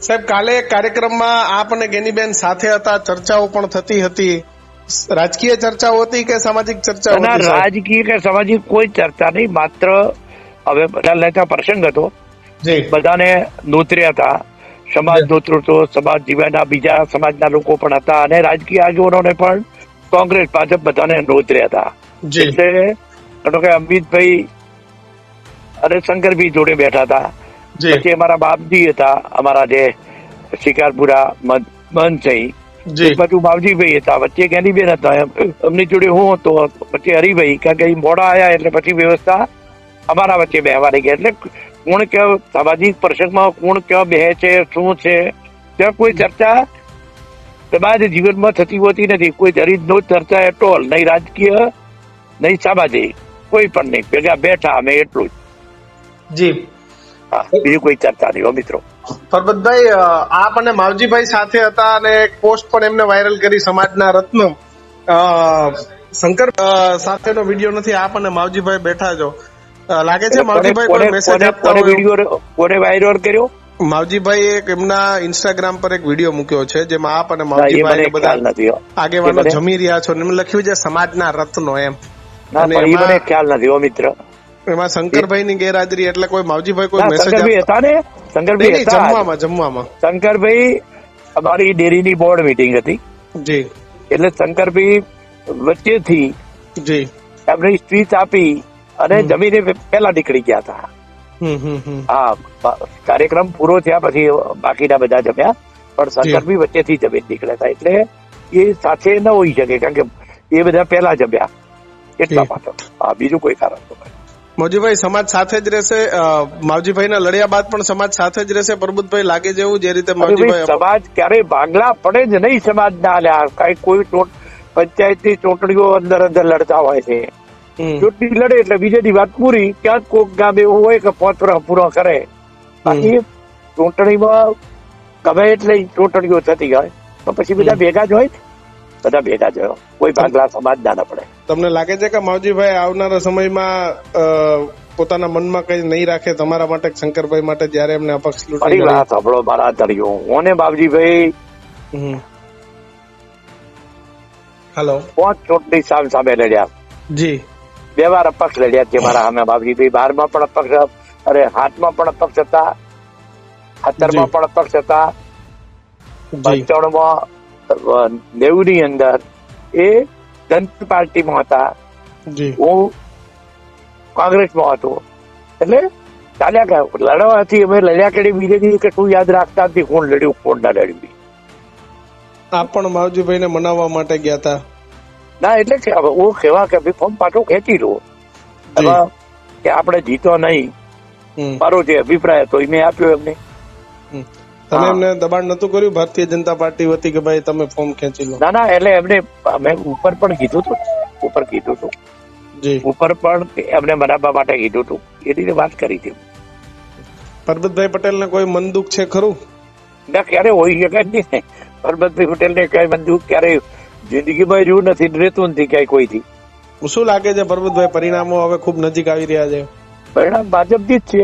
સાહેબ, કાલે એક કાર્યક્રમમાં આપ અને ગેનીબેન સાથે હતા, ચર્ચાઓ પણ થતી હતી. રાજકીય ચર્ચાઓ હતી કે સામાજિક ચર્ચાઓ ના, હતી? રાજકીય કે સામાજિક કોઈ ચર્ચા નહીં, માત્ર હવે બધા લેતા પ્રસંગ હતો, જી, બધાને નોતર્યા હતા, સમાજ નોતૃત્વ, સમાજ જીવનના બીજા સમાજના લોકો પણ હતા અને રાજકીય આગેવાનોને પણ કોંગ્રેસ ભાજપ બધાને નોતર્યા હતા. જી. એટલે કે અમિતભાઈ અને શંકરભાઈ જોડે બેઠા હતા. જી, પછી અમારા બાપજી હતા, અમારા જે શિકારપુરા મનસઈ, જી, પાછું બાપજીભાઈ હતા, વચ્ચે જ્ઞાનીબેન હતા, એમની જોડે હું હતો, પછી હરિભાઈ, કારણ કે મોડા આવ્યા એટલે પછી વ્યવસ્થા અમારા વચ્ચે બેહવાની ગઈ. એટલે કોણ કેવા સામાજિક પ્રસંગમાં કોણ કેવા બેહે છે, શું છે, ત્યાં કોઈ ચર્ચા સમાજ જીવનમાં થતી હોતી નથી. કોઈ જરી નો ચર્ચા એટ ઓલ, નહીં રાજકીય નહીં સામાજિક, કોઈ પણ નહીં. ભેગા બેઠા અમે એટલું જ. જી. હા, બીજું કોઈ ચર્ચા નહીં. મિત્રો પરબતભાઈ, આપ અને માવજીભાઈ સાથે હતા અને એક પોસ્ટ પણ એમને વાયરલ કરી, સમાજના રત્ન શંકર સાથેનો વિડીયો નથી, આપ અને માવજીભાઈ બેઠા છો. લાગે છે માવજીભાઈ કોઈ મેસેજ આપતા હોય? વિડીયો કોને વાયરલ કર્યો? માવજીભાઈ એક એમના ઇન્સ્ટાગ્રામ પર એક વિડીયો મૂક્યો છે જેમાં આપ અને માવજીભાઈ બધા આગેવાનો જમી રહ્યા છો, એમ લખ્યું છે સમાજના રત્નો એમ. અને મને ખ્યાલ નથી હો મિત્ર. એમાં શંકરભાઈ ની ગેરહાજરી, એટલે કોઈ માવજીભાઈ કોઈ મેસેજ હતા ને? શંકરભાઈ જમવામાં શંકરભાઈ અમારી ડેરીની બોર્ડ મીટિંગ હતી. જી. એટલે શંકરભાઈ વચ્ચેથી જી એમની સ્પીચ આપી અને જમીને પેલા નીકળી ગયા હતા. હા, કાર્યક્રમ પૂરો થયા પછી બાકીના બધા જમ્યા, પણ શંકરભાઈ વચ્ચેથી જમીન નીકળ્યા હતા. એટલે એ સાથે ન હોઈ શકે, કારણ કે એ બધા પેલા જમ્યા એટલા માટે. હા, બીજું કોઈ કારણ નથી. માવજીભાઈ સમાજ સાથે જ રહેશે? માવજીભાઈ ના લડ્યા બાદ પણ સમાજ સાથે જ રહેશે? પરબતભાઈ લાગે છે એવું, જે રીતે માવજીભાઈ સમાજ ક્યારેય ભાગલા પડે જ નહીં સમાજ ના. કઈ કોઈ પંચાયત ની ચૂંટણીઓ અંદર લડતા હોય છે, ચૂંટણી લડે એટલે બીજેની વાત પૂરી. ક્યાંક કોઈક ગામ એવું હોય કે 5 વર્ષ પૂરો કરે, બાકી ચૂંટણીમાં ગમે એટલે ચૂંટણીઓ થતી હોય તો પછી બધા ભેગા જ હોય, બધા ભેગા જ હોય, કોઈ ભાગલા સમાજ ના પડે. તમને લાગે છે કે માવજીભાઈ આવનારા સમયમાં પોતાના મનમાં કઈ નહીં રાખે તમારા માટે, શંકરભાઈ માટે, જયારે એમને અપક્ષ લૂંટી? વાત સાંભળો મારા તળિયો, હું ને બાપજીભાઈ હેલો 5 ચૂંટણી સામે લડ્યા. જી. 2 વાર અપક્ષ લડ્યા છે મારા સામે બાપજીભાઈ. 12 પણ અપક્ષ, અરે 7 પણ અપક્ષ હતા, 17 પણ અપક્ષ હતા, 95 90 ની અંદર એ જનતા પાર્ટીમાં હતા, હું કોંગ્રેસમાં હતો. એટલે ચાલ્યા ગયા લડવાથી. અમે લડ્યા કરી બીજેથી કશું યાદ રાખતા નથી કોણ લડ્યું કોણ ના લડ્યું. આપ પણ માવજીભાઈ ને મનાવવા માટે ગયા હતા? ના, એટલે કે હું કેવા કે ફોર્મ પાછો ખેંચી લો, એમાં કે આપણે જીતો નહીં, મારો જે અભિપ્રાય હતો એ મેં આપ્યો એમને. તમે એમને દબાણ નતું કર્યું ભારતીય જનતા પાર્ટી વતી કે ભાઈ તમે ફોર્મ ખેંચી લો? ના, એટલે એમને અમે ઉપર પણ કીધું હતું, ઉપર પણ એમને મનાવવા માટે કીધું હતું, એ રીતે વાત કરી હતી. પરબતભાઈ પટેલ ને કોઈ મન દુઃખ છે ખરું? ના, ક્યારે હોઈ શકે જ નહીં. પરબતભાઈ પટેલ ને કઈ મન દુઃખ ક્યારે જિંદગીમાં રહ્યું નથી, રહેતું નથી ક્યાંય કોઈથી. શું લાગે છે પરબતભાઈ, પરિણામો હવે ખુબ નજીક આવી રહ્યા છે? પરિણામ ભાજપ જ છે.